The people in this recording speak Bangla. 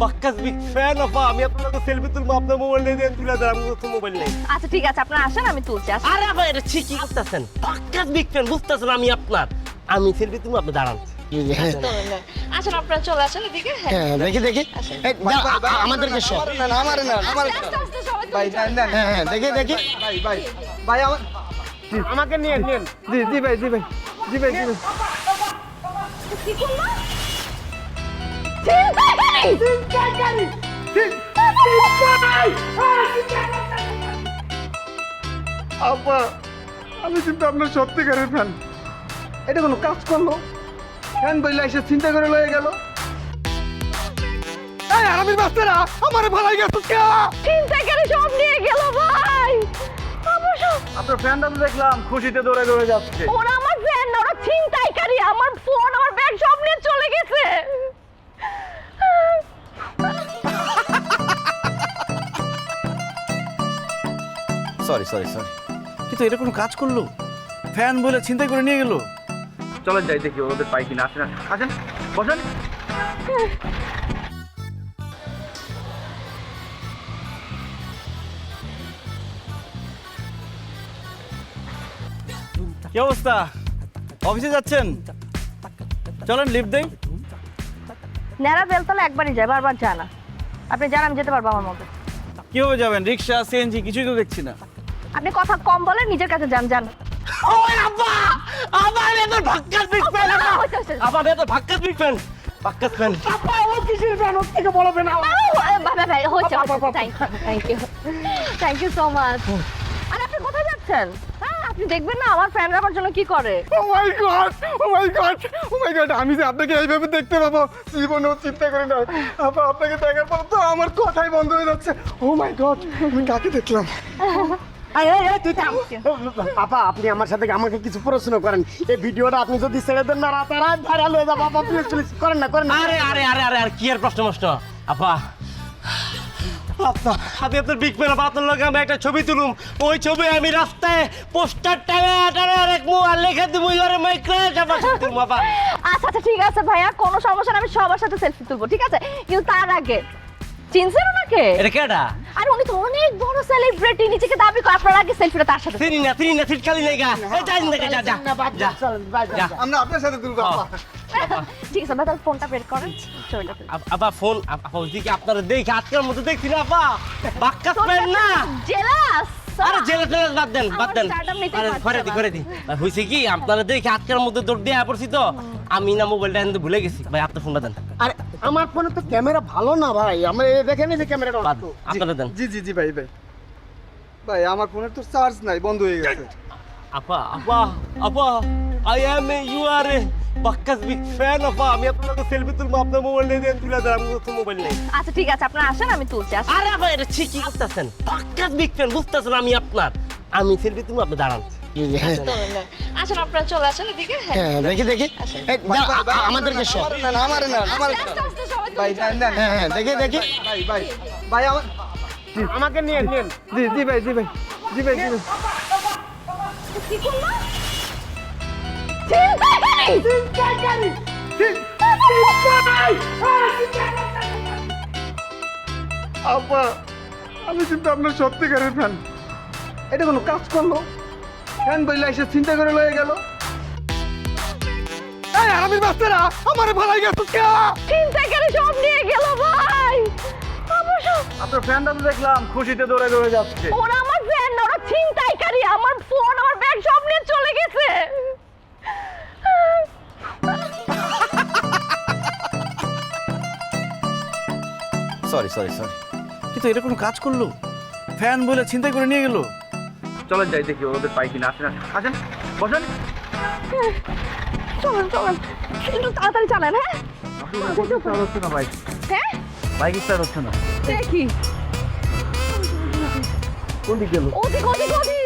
বাক্কাস বিগ ফ্যান আপা। আমি আপনাকে সেলফি তুলবো, আপনার মোবাইল নিয়ে দেন, তুলে দেন। আমার তো মোবাইল নেই। আচ্ছা ঠিক আছে, আপনারা আসেন, আমি তুলছি। আসেন। আরে আপা, এটা ঠিকই করতেছেন। বাক্কাস বিগ ফ্যান, বুঝতেছেন আমি আপনার। আমি সেলফি তুলবো, আপনি দাঁড়ান। আসেন, আপনারা চলে আসেন এদিকে। হ্যাঁ দেখি দেখি এই, আমাদেরকে সব আস্তে আস্তে সবাই তুলছে। হ্যাঁ দেখি দেখি আমাকে নিয়ে নেন। কি করলো? ছিনতাইকারী! আপা, আমি কিন্তু আপনার সত্যিকারের ফ্যান। এটা কোনো কাজ করলো? ফ্যান বইলে এসে চিন্তা করে লয়ে গেল। এই আরামের বাচ্চারা আমারে ভালাই গেছো কে? ছিনতাইকারী সব নিয়ে গেল ভাই। অবশ্য আপনার ফ্যানটা তো দেখলাম খুশিতে দৌড়ে দৌড়ে যাচ্ছে। ওরা আমার ফ্রেন্ড, ওরা ছিনতাইকারী। আমার ফোন, আমার ব্যাগ সব নিয়ে চলে গেছে। সরি সরি সরি কিন্তু এটা কোনো কাজ করলো? ফ্যান বলে চিন্তা করে নিয়ে গেল। চলেন যাই দেখি ওদের পাই কিনা। আসেন আসেন বসেন। কি অবস্থা? অফিসে যাচ্ছেন? চলেন লিফট দেই। নেড়া বেলতলা একবারই যায়, বারবার যায় না। আপনি জান, আমি যেতে পারবো আমার মতো। কিভাবে যাবেন? রিক্সা, সিএনজি কিছুই তো দেখছি না। আপনি কথা কম বলেন, নিজের কাছে যান। যান। ওই আপা, আমার এত বাক্কাস বিগ ফ্যান আপা। আমার এত বাক্কাস বিগ ফ্যান, বাক্কাস ফ্যান। আপা, ও কিসের ফ্যান? ওর থেকে বড় ফ্যান আমার। ভাই হয়েছে। Thank you so much. আর আপনি কোথায় যাচ্ছেন? হ্যাঁ, আপনি দেখবেন না আমার ফ্যানরা আমার জন্য কি করে। ও মাই গড, ও মাই গড, ও মাই গড! আমি যে আপনাকে এইভাবে দেখতে পাবো জীবনেও চিন্তা করি না। আপা, আপনাকে দেখার পর তো আমার কথাই বন্ধ হয়ে যাচ্ছে। ও মাই গড, আমি কাকে দেখলাম? আপা, আপনি আমার সাথে আমাকে কিছু প্রশ্ন করেন। এই ভিডিওটা আপনি যদি ছেড়ে দেন না, রাতারাত ভাইরাল হয়ে যাবে। আপা প্লিজ প্লিজ করেন না, করেন না। আরে আরে আরে আরে আর কি আর প্রশ্ন আপা, আপা আমি আপনার বিগ ফ্যান। আপা, আপনার লগে আমি একটা ছবি তুলুম। ওই ছবি আমি রাস্তায় পোস্টার টাঙা রাখবো আর লেখা দিব ইউর মাই ক্রাশ। আপা তুলবো আপা। আচ্ছা আচ্ছা ঠিক আছে ভাইয়া, কোনো সমস্যা না, আমি সবার সাথে সেলফি তুলবো, ঠিক আছে? কিন্তু তার আগে চিনছেন ওনাকে? এটা কেডা? আর উনি তো অনেক বড় সেলিব্রিটি, নিজেকে দাবি করে। আপনার আগে সেলফিটা তার সাথে। চিনি না সিট খালি নেই গা। এই যাই না, যা যা যা। আমরা আপনার সাথে তুলবো আপা। ঠিক আছে, তাহলে ফোনটা বের করেন, ছবিটা তুলি। আপা ফোন, আপা ওইদিকে আপনারা দেখি আজকের মতো দেখছি না আপা। বাক্কাস ফ্যান না। জেলাস। আরে জেলাস বাদ দেন, বাদ দেন। আমার stardom নিতে আরে পারছে না। করে দি। হইছে কি, আপনারা দেখি আজকের মধ্যে দৌড় দিয়ে পড়ছি তো আমি না মোবাইলটা এনে ভুলে গেছি। ভাই আপনার ফোনটা দেন। আরে আমার ফোনে তো ক্যামেরা ভালো না ভাই, আমরা দেখেন যে ক্যামেরাটা বাদ আপনারা দেন। জি জি জি ভাই ভাই ভাই, আমার ফোনের তো চার্জ নাই, বন্ধ হয়ে গেছে। আপা I am your a বাক্কাস বিগ ফ্যান আপা। আমি আপনাকে সেলফি তুলবো, আপনার মোবাইল নিয়ে দেন, তুলে দেন। আমার তো মোবাইল নেই। আচ্ছা ঠিক আছে, আপনারা আসেন, আমি তুলছি। আসেন। আরে আপা, এটা ঠিকই করতেছেন। বাক্কাস বিগ ফ্যান, বুঝতেছেন আমি আপনার। আমি সেলফি তুলবো, আপনি দাঁড়ান। আসেন, আপনারা চলে আসেন এদিকে। হ্যাঁ দেখি দেখি এই, আমাদেরকে সব আমার না আমার আস্তে আস্তে সবাই ভাই তুলছে। দেন হ্যাঁ দেখি দেখি ভাই ভাই ভাই আমার আমাকে নিয়ে নেন। জি জি ভাই জি ভাই জি ভাই জি ভাই। কি করলো? ছিনতাইকারী! আপা, আমি কিন্তু আপনার সত্যিকারের ফ্যান। এটা কোনো কাজ করলো? ফ্যান বইলে এসে চিন্তা করে লয়ে গেল। এই আরামের বাচ্চারা আমারে ভালাই গেছো কে? ছিনতাইকারী সব নিয়ে গেল ভাই। অবশ্য আপনার ফ্যানটা তো দেখলাম খুশিতে দৌড়ে দৌড়ে যাচ্ছে। ওরা আমার ফ্রেন্ড, ওরা ছিনতাইকারী। আমার ফোন, আমার ব্যাগ সব নিয়ে চলে গেছে। সরি সরি সরি কিন্তু এটা কোনো কাজ করলো? ফ্যান বলে চিন্তা করে নিয়ে গেল। চলেন যাই দেখি ওদের পাই কিনা। আসেন আসেন বসেন। চলেন চলেন, একটু তাড়াতাড়ি চালান। হ্যাঁ হচ্ছে না ভাই, হ্যাঁ বাইক স্টার্ট হচ্ছে না। দেখি। কোন দিক গেল? ওদিক ওদিক ওদিক।